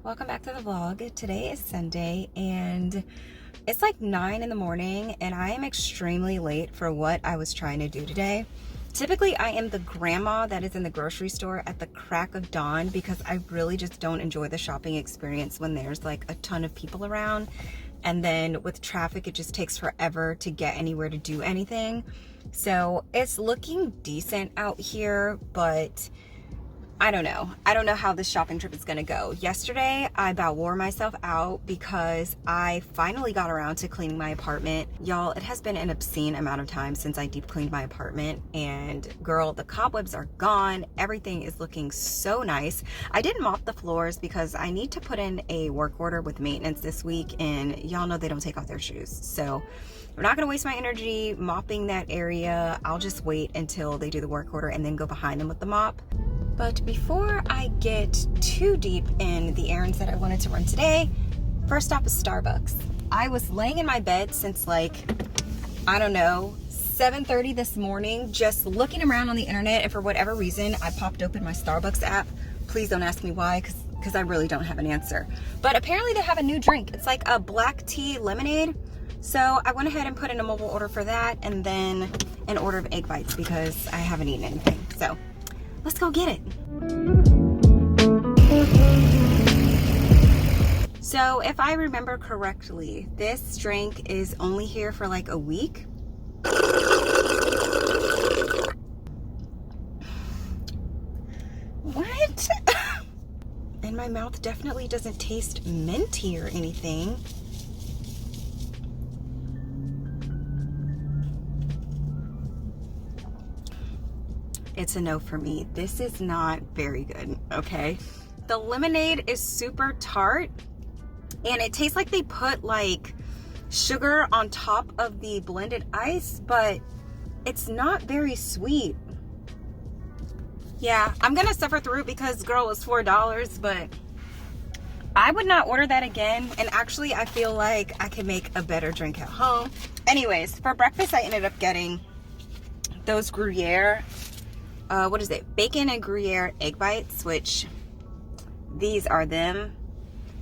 Welcome back to the vlog. Today is Sunday and it's like 9 in the morning and I am extremely late for what I was trying to do today. Typically I am the grandma that is in the grocery store at the crack of dawn because I really just don't enjoy the shopping experience when there's like a ton of people around, and then with traffic it just takes forever to get anywhere to do anything. So it's looking decent out here, but I don't know how this shopping trip is gonna go. Yesterday, I about wore myself out because I finally got around to cleaning my apartment. Y'all, it has been an obscene amount of time since I deep cleaned my apartment, and girl, the cobwebs are gone. Everything is looking so nice. I didn't mop the floors because I need to put in a work order with maintenance this week, and y'all know they don't take off their shoes. So we're not gonna waste my energy mopping that area. I'll just wait until they do the work order and then go behind them with the mop. But before I get too deep in the errands that I wanted to run today, first stop is Starbucks. I was laying in my bed since like, I don't know, 7:30 this morning, just looking around on the internet, and for whatever reason, I popped open my Starbucks app. Please don't ask me why, because I really don't have an answer. But apparently they have a new drink. It's like a black tea lemonade. So I went ahead and put in a mobile order for that, and then an order of egg bites because I haven't eaten anything. So let's go get it. So if I remember correctly, this drink is only here for like a week. What? And my mouth definitely doesn't taste minty or anything. It's a no for me. This is not very good, okay? The lemonade is super tart and it tastes like they put like sugar on top of the blended ice, but it's not very sweet. Yeah, I'm gonna suffer through because girl, it's $4, but I would not order that again. And actually I feel like I could make a better drink at home. Anyways, for breakfast I ended up getting those Gruyere, what is it? Bacon and Gruyere egg bites, which these are them.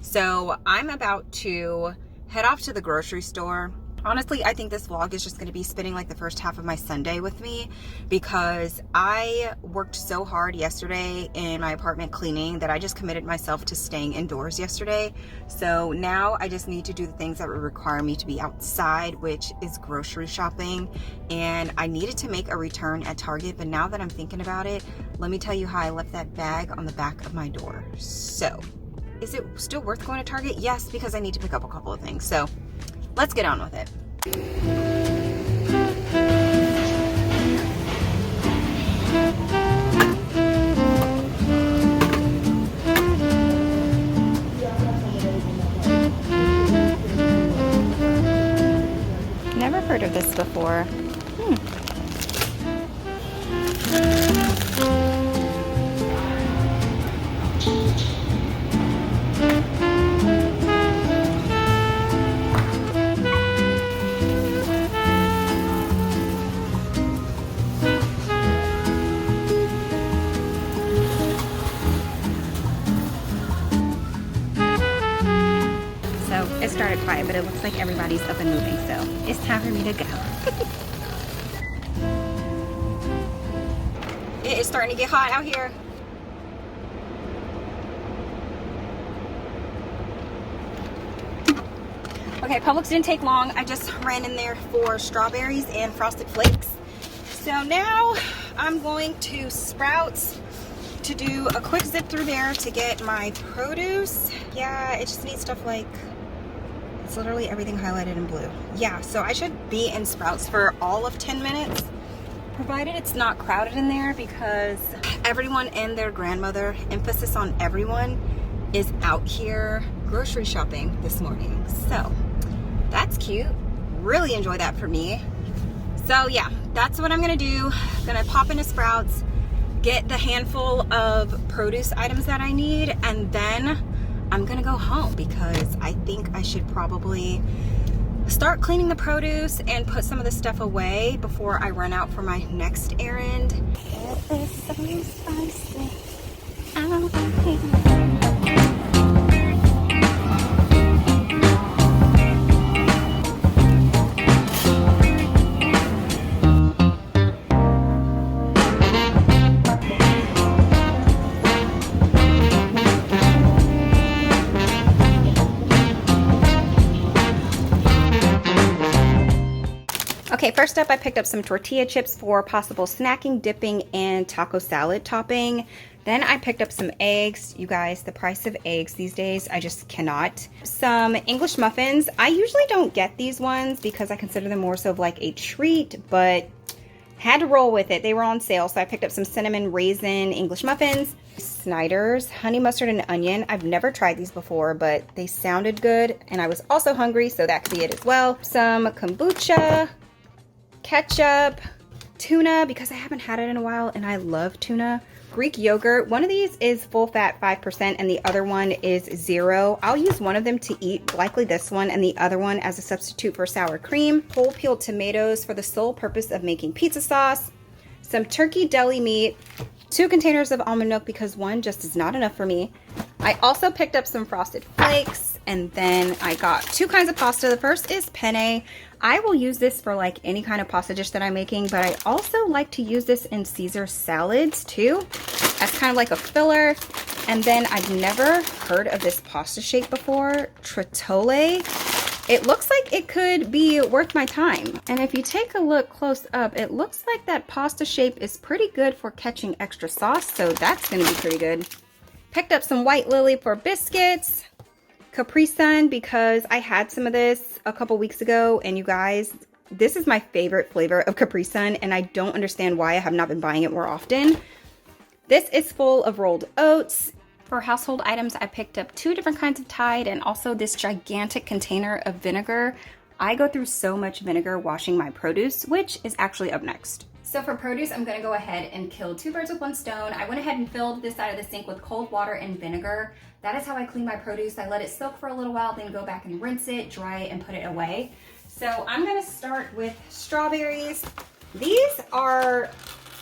So I'm about to head off to the grocery store. Honestly, I think this vlog is just going to be spending like the first half of my Sunday with me because I worked so hard yesterday in my apartment cleaning that I just committed myself to staying indoors yesterday. So now I just need to do the things that would require me to be outside, which is grocery shopping. And I needed to make a return at Target, but now that I'm thinking about it, let me tell you how I left that bag on the back of my door. So is it still worth going to Target? Yes, because I need to pick up a couple of things. So let's get on with it. Never heard of this before. It started quiet, but it looks like everybody's up and moving, so it's time for me to go. It is starting to get hot out here. Okay, Publix didn't take long. I just ran in there for strawberries and Frosted Flakes. So now I'm going to Sprouts to do a quick zip through there to get my produce. Yeah, it just needs stuff like, it's literally everything highlighted in blue. Yeah, so I should be in Sprouts for all of 10 minutes, provided it's not crowded in there, because everyone and their grandmother, emphasis on everyone, is out here grocery shopping this morning. So that's cute. Really enjoy that for me. So yeah, that's what I'm gonna do. Gonna pop into Sprouts, get the handful of produce items that I need, and then I'm gonna go home because I think I should probably start cleaning the produce and put some of the stuff away before I run out for my next errand. It is so spicy out here. Okay, first up, I picked up some tortilla chips for possible snacking, dipping, and taco salad topping. Then I picked up some eggs. You guys, the price of eggs these days, I just cannot. Some English muffins. I usually don't get these ones because I consider them more so of like a treat, but had to roll with it. They were on sale, so I picked up some cinnamon raisin English muffins. Snyder's honey mustard and onion. I've never tried these before, but they sounded good, and I was also hungry, so that could be it as well. Some kombucha, ketchup, tuna, because I haven't had it in a while, and I love tuna. Greek yogurt. One of these is full fat 5% and the other one is 0. I'll use one of them to eat, likely this one, and the other one as a substitute for sour cream. Whole peeled tomatoes for the sole purpose of making pizza sauce. Some turkey deli meat. 2 containers of almond milk because one just is not enough for me. I also picked up some frosted flakes, and then I got 2 kinds of pasta. The first is penne. I will use this for like any kind of pasta dish that I'm making, but I also like to use this in Caesar salads too, as kind of like a filler. And then I've never heard of this pasta shape before, tritole. It looks like it could be worth my time. And if you take a look close up, it looks like that pasta shape is pretty good for catching extra sauce, so that's gonna be pretty good. Picked up some white lily for biscuits. Capri Sun, because I had some of this a couple weeks ago, and you guys, this is my favorite flavor of Capri Sun, and I don't understand why I have not been buying it more often. This is full of rolled oats. For household items, I picked up 2 different kinds of Tide and also this gigantic container of vinegar. I go through so much vinegar washing my produce, which is actually up next. So for produce, I'm gonna go ahead and kill 2 birds with 1 stone. I went ahead and filled this side of the sink with cold water and vinegar. That is how I clean my produce. I let it soak for a little while, then go back and rinse it, dry it, and put it away. So I'm gonna start with strawberries. These are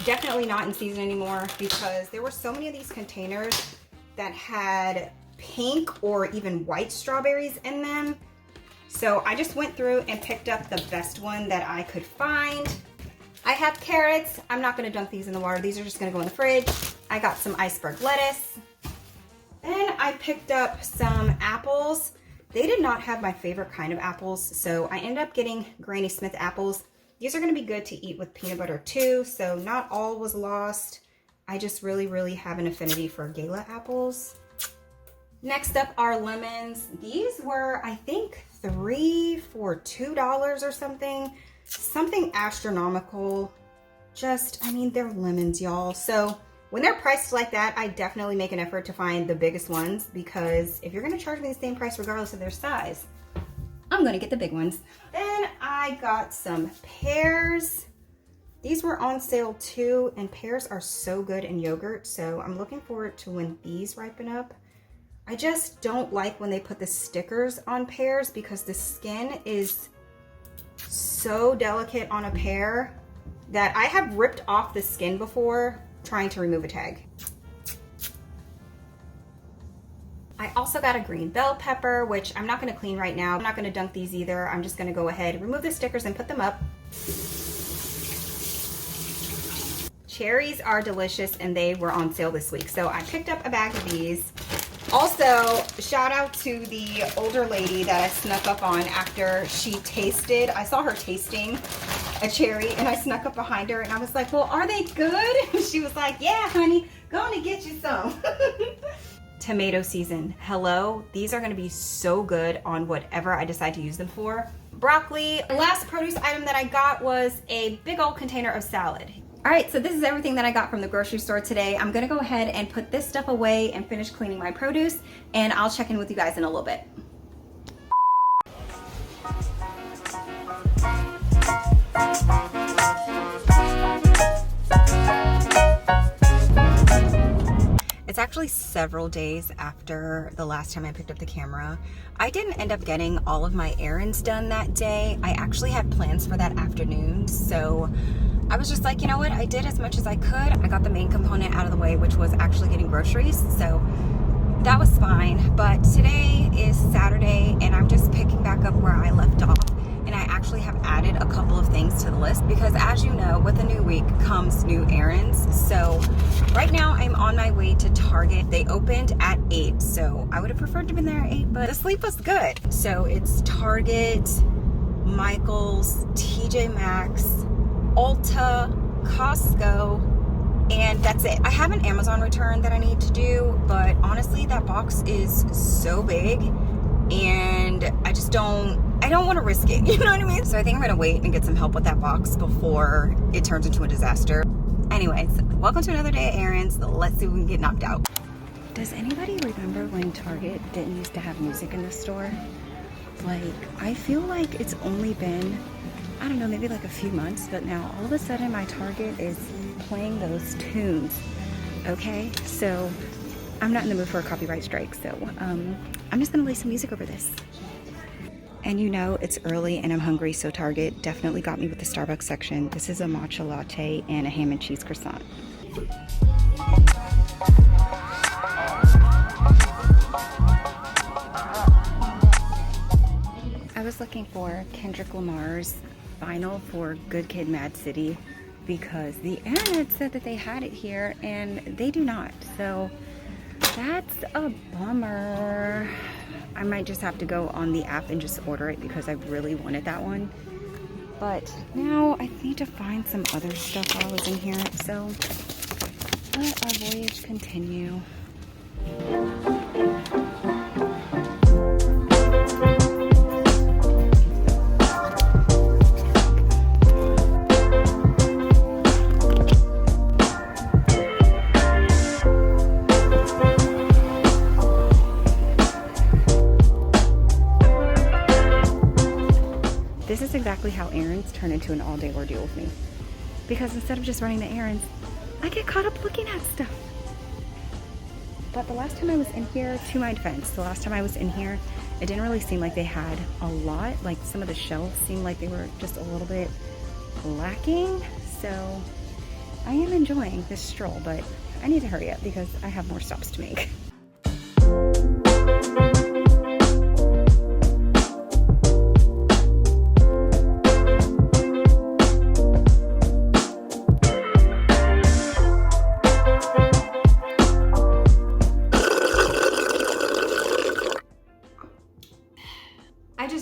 definitely not in season anymore because there were so many of these containers that had pink or even white strawberries in them. So I just went through and picked up the best one that I could find. I have carrots. I'm not gonna dunk these in the water. These are just gonna go in the fridge. I got some iceberg lettuce. Then I picked up some apples. They did not have my favorite kind of apples, so I ended up getting Granny Smith apples. These are gonna be good to eat with peanut butter too, so not all was lost. I just really have an affinity for Gala apples. Next up are lemons. These were, I think, 3 for $2 or something. Something astronomical. Just, I mean, they're lemons, y'all. So when they're priced like that, I definitely make an effort to find the biggest ones, because if you're gonna charge me the same price regardless of their size, I'm gonna get the big ones. Then I got some pears. These were on sale too, and pears are so good in yogurt, so I'm looking forward to when these ripen up. I just don't like when they put the stickers on pears because the skin is so delicate on a pear that I have ripped off the skin before trying to remove a tag. I also got a green bell pepper, which I'm not gonna clean right now. I'm not gonna dunk these either. I'm just gonna go ahead, remove the stickers and put them up. Cherries are delicious and they were on sale this week. So I picked up a bag of these. Also, shout out to the older lady that I snuck up on after she tasted. I saw her tasting a cherry and I snuck up behind her and I was like, well, are they good? She was like, yeah, honey, go on and get you some. Tomato season. Hello, these are gonna be so good on whatever I decide to use them for. Broccoli. The last produce item that I got was a big old container of salad. All right, so this is everything that I got from the grocery store today. I'm gonna go ahead and put this stuff away and finish cleaning my produce, and I'll check in with you guys in a little bit. It's actually several days after the last time I picked up the camera. I didn't end up getting all of my errands done that day. I actually had plans for that afternoon, so I was just like, you know what, I did as much as I could. I got the main component out of the way, which was actually getting groceries, so that was fine. But today is Saturday, and I'm just picking back up where I left off. And I actually have added a couple of things to the list because, as you know, with a new week comes new errands. So right now I'm on my way to Target. They opened at 8, so I would have preferred to have been there at 8, but the sleep was good. So it's Target, Michael's, TJ Maxx, Ulta, Costco, and that's it. I have an Amazon return that I need to do, but honestly, that box is so big and I don't want to risk it, you know what I mean? So I think I'm gonna wait and get some help with that box before it turns into a disaster. Anyways, welcome to another day at errands. Let's see if we can get knocked out. Does anybody remember when Target didn't used to have music in the store? Like, I feel like it's only been, I don't know, maybe like a few months, but now all of a sudden my Target is playing those tunes, okay? So I'm not in the mood for a copyright strike, so I'm just gonna lay some music over this. And you know, it's early and I'm hungry, so Target definitely got me with the Starbucks section. This is a matcha latte and a ham and cheese croissant. I was looking for Kendrick Lamar's vinyl for Good Kid, Mad City because the internet said that they had it here and they do not. So that's a bummer. I might just have to go on the app and just order it because I really wanted that one. But now I need to find some other stuff while I was in here. So let our voyage continue. This is exactly how errands turn into an all-day ordeal with me. Because instead of just running the errands, I get caught up looking at stuff. But the last time I was in here, to my defense, the last time I was in here, it didn't really seem like they had a lot. Like some of the shelves seemed like they were just a little bit lacking. So I am enjoying this stroll, but I need to hurry up because I have more stops to make.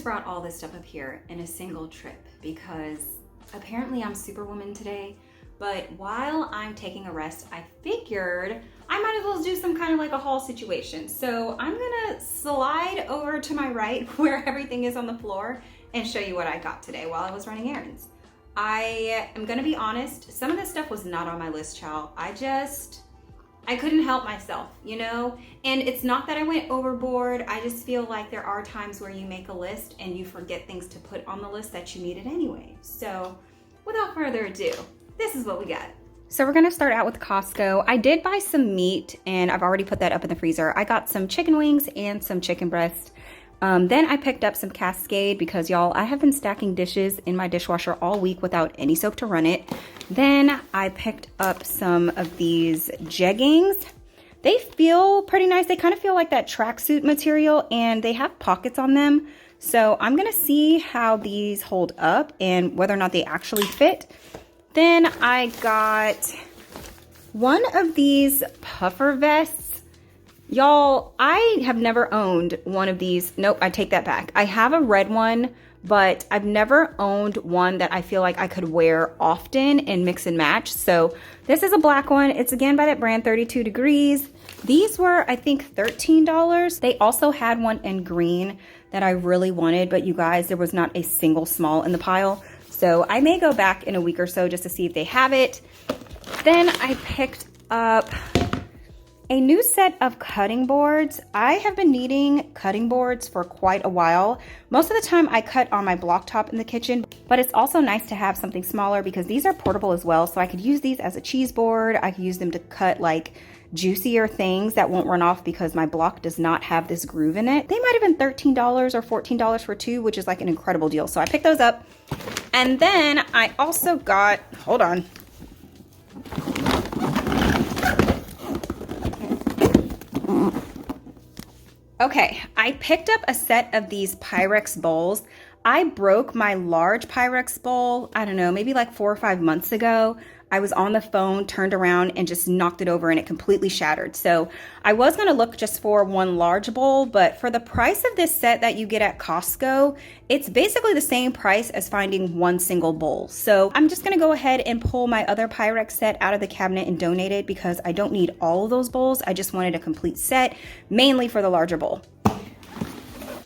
Brought all this stuff up here in a single trip because apparently I'm Superwoman today, but while I'm taking a rest, I figured I might as well do some kind of like a haul situation. So I'm gonna slide over to my right where everything is on the floor and show you what I got today while I was running errands. I am gonna be honest, some of this stuff was not on my list, child. I couldn't help myself, you know? And it's not that I went overboard. I just feel like there are times where you make a list and you forget things to put on the list that you needed anyway. So without further ado, this is what we got. So we're gonna start out with Costco. I did buy some meat and I've already put that up in the freezer. I got some chicken wings and some chicken breast. Then I picked up some Cascade because y'all, I have been stacking dishes in my dishwasher all week without any soap to run it. Then I picked up some of these jeggings. They feel pretty nice. They kind of feel like that tracksuit material and they have pockets on them. So I'm gonna see how these hold up and whether or not they actually fit. Then I got one of these puffer vests. Y'all, I have never owned one of these. Nope, I take that back. I have a red one, but I've never owned one that I feel like I could wear often and mix and match. So this is a black one. It's again by that brand, 32 Degrees. These were, I think, $13. They also had one in green that I really wanted, but you guys, there was not a single small in the pile. So I may go back in a week or so just to see if they have it. Then I picked up a new set of cutting boards. I have been needing cutting boards for quite a while. Most of the time I cut on my block top in the kitchen, but it's also nice to have something smaller because these are portable as well. So I could use these as a cheese board. I could use them to cut like juicier things that won't run off because my block does not have this groove in it. They might have been $13 or $14 for two, which is like an incredible deal. So I picked those up. And then I also got, hold on. Okay, I picked up a set of these Pyrex bowls. I broke my large Pyrex bowl, I don't know, maybe like 4 or 5 months ago. I was on the phone, turned around, and just knocked it over and it completely shattered. So I was gonna look just for one large bowl, but for the price of this set that you get at Costco, it's basically the same price as finding one single bowl. So I'm just gonna go ahead and pull my other Pyrex set out of the cabinet and donate it because I don't need all of those bowls. I just wanted a complete set, mainly for the larger bowl.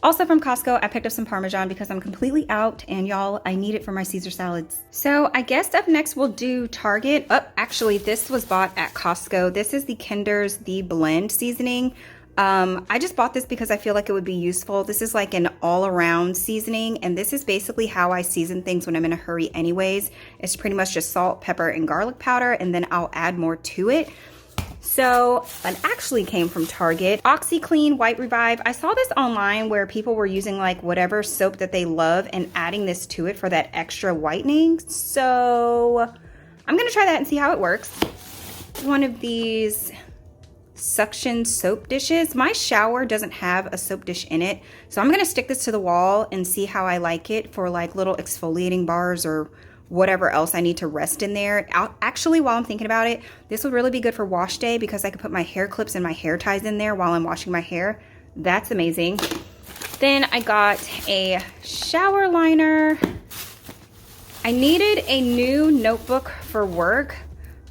Also from Costco, I picked up some Parmesan because I'm completely out, and y'all, I need it for my Caesar salads. So I guess up next we'll do Target. Oh, actually this was bought at Costco. This is the Kinder's The Blend seasoning. I just bought this because I feel like it would be useful. This is like an all-around seasoning, and this is basically how I season things when I'm in a hurry anyways. It's pretty much just salt, pepper, and garlic powder, and then I'll add more to it. So it actually came from Target. OxyClean White Revive. I saw this online where people were using like whatever soap that they love and adding this to it for that extra whitening. So I'm gonna try that and see how it works. One of these suction soap dishes. My shower doesn't have a soap dish in it, so I'm gonna stick this to the wall and see how I like it for like little exfoliating bars or whatever else I need to rest in there. Actually, while I'm thinking about it, this would really be good for wash day because I could put my hair clips and my hair ties in there while I'm washing my hair. That's amazing. Then I got a shower liner. I needed a new notebook for work.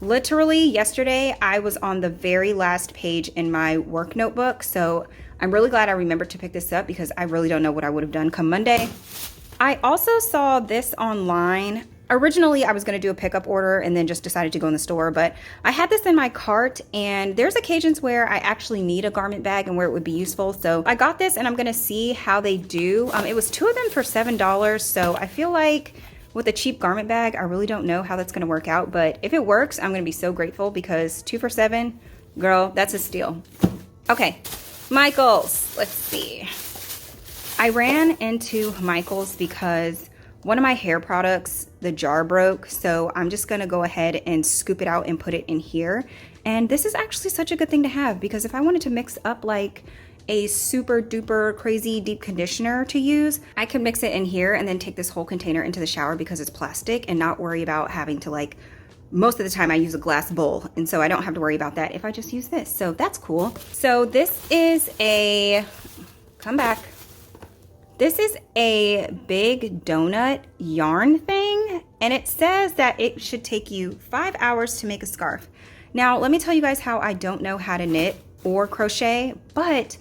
Literally yesterday, I was on the very last page in my work notebook, so I'm really glad I remembered to pick this up because I really don't know what I would have done come Monday. I also saw this online. Originally, I was going to do a pickup order and then just decided to go in the store, but I had this in my cart, and there's occasions where I actually need a garment bag and where it would be useful. So I got this and I'm going to see how they do. It was 2 of them for $7, so I feel like with a cheap garment bag, I really don't know how that's going to work out, but if it works, I'm going to be so grateful because 2 for $7, girl, that's a steal. Okay, Michael's, let's see. I ran into Michael's because one of my hair products, the jar broke, so I'm just gonna go ahead and scoop it out and put it in here. And this is actually such a good thing to have because if I wanted to mix up like a super duper crazy deep conditioner to use, I could mix it in here and then take this whole container into the shower because it's plastic and not worry about having to like, most of the time I use a glass bowl, and so I don't have to worry about that if I just use this. So that's cool. So this is a, come back. This is a big donut yarn thing, and it says that it should take you 5 hours to make a scarf. Now, let me tell you guys how I don't know how to knit or crochet, but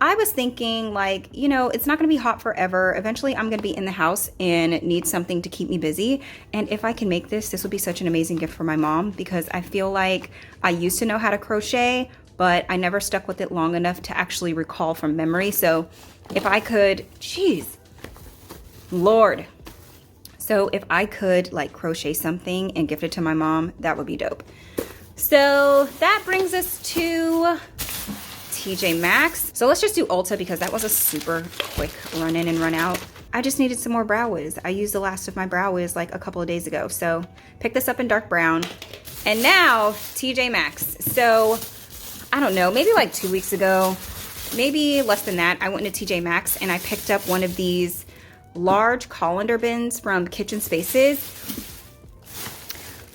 I was thinking like, you know, it's not gonna be hot forever. Eventually I'm gonna be in the house and need something to keep me busy. And if I can make this, this would be such an amazing gift for my mom because I feel like I used to know how to crochet, but I never stuck with it long enough to actually recall from memory. So if I could, geez, Lord. So if I could like crochet something and gift it to my mom, that would be dope. So that brings us to TJ Maxx. So let's just do Ulta because that was a super quick run in and run out. I just needed some more brow wiz. I used the last of my brow wiz like a couple of days ago. So pick this up in dark brown. And now TJ Maxx. So I don't know, maybe like 2 weeks ago, maybe less than that, I went into TJ Maxx and I picked up one of these large colander bins from Kitchen Spaces.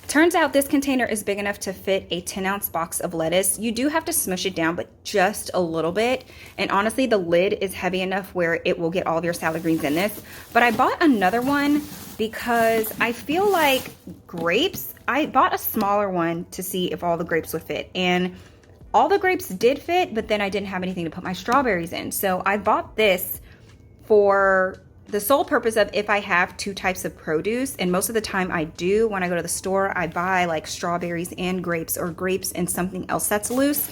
Turns out this container is big enough to fit a 10-ounce box of lettuce. You do have to smush it down, but just a little bit. And honestly, the lid is heavy enough where it will get all of your salad greens in this. But I bought another one because I feel like grapes, I bought a smaller one to see if all the grapes would fit. And all the grapes did fit, but then I didn't have anything to put my strawberries in. So I bought this for the sole purpose of if I have 2 types of produce, and most of the time I do. When I go to the store, I buy like strawberries and grapes, or grapes and something else that's loose.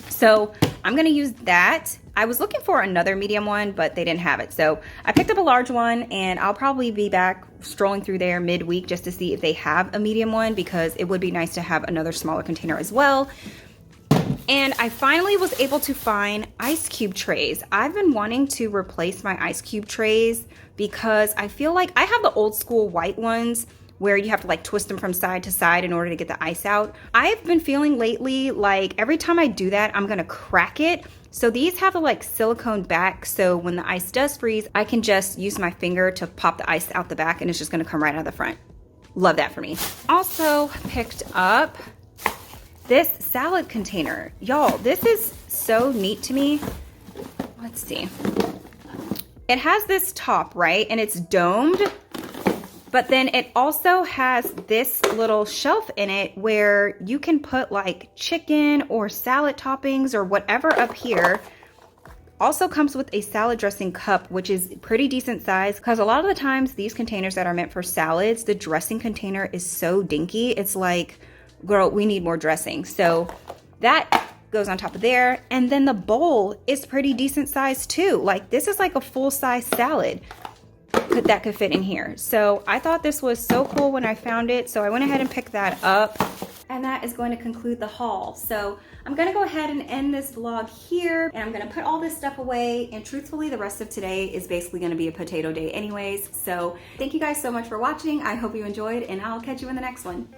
So I'm gonna use that. I was looking for another medium one, but they didn't have it. So I picked up a large one, and I'll probably be back strolling through there midweek just to see if they have a medium one, because it would be nice to have another smaller container as well. And I finally was able to find ice cube trays. I've been wanting to replace my ice cube trays because I feel like I have the old school white ones where you have to like twist them from side to side in order to get the ice out. I've been feeling lately like every time I do that, I'm gonna crack it. So these have a like silicone back, so when the ice does freeze, I can just use my finger to pop the ice out the back and it's just gonna come right out of the front. Love that for me. Also picked up this salad container. Y'all, this is so neat to me. Let's see. It has this top, right? And it's domed, but then it also has this little shelf in it where you can put like chicken or salad toppings or whatever up here. Also comes with a salad dressing cup, which is pretty decent size, because a lot of the times these containers that are meant for salads, the dressing container is so dinky. It's like, girl, we need more dressing. So that goes on top of there. And then the bowl is pretty decent size too. Like this is like a full size salad that could fit in here. So I thought this was so cool when I found it. So I went ahead and picked that up. And that is going to conclude the haul. So I'm gonna go ahead and end this vlog here, and I'm gonna put all this stuff away, and truthfully the rest of today is basically gonna be a potato day anyways. So thank you guys so much for watching. I hope you enjoyed, and I'll catch you in the next one.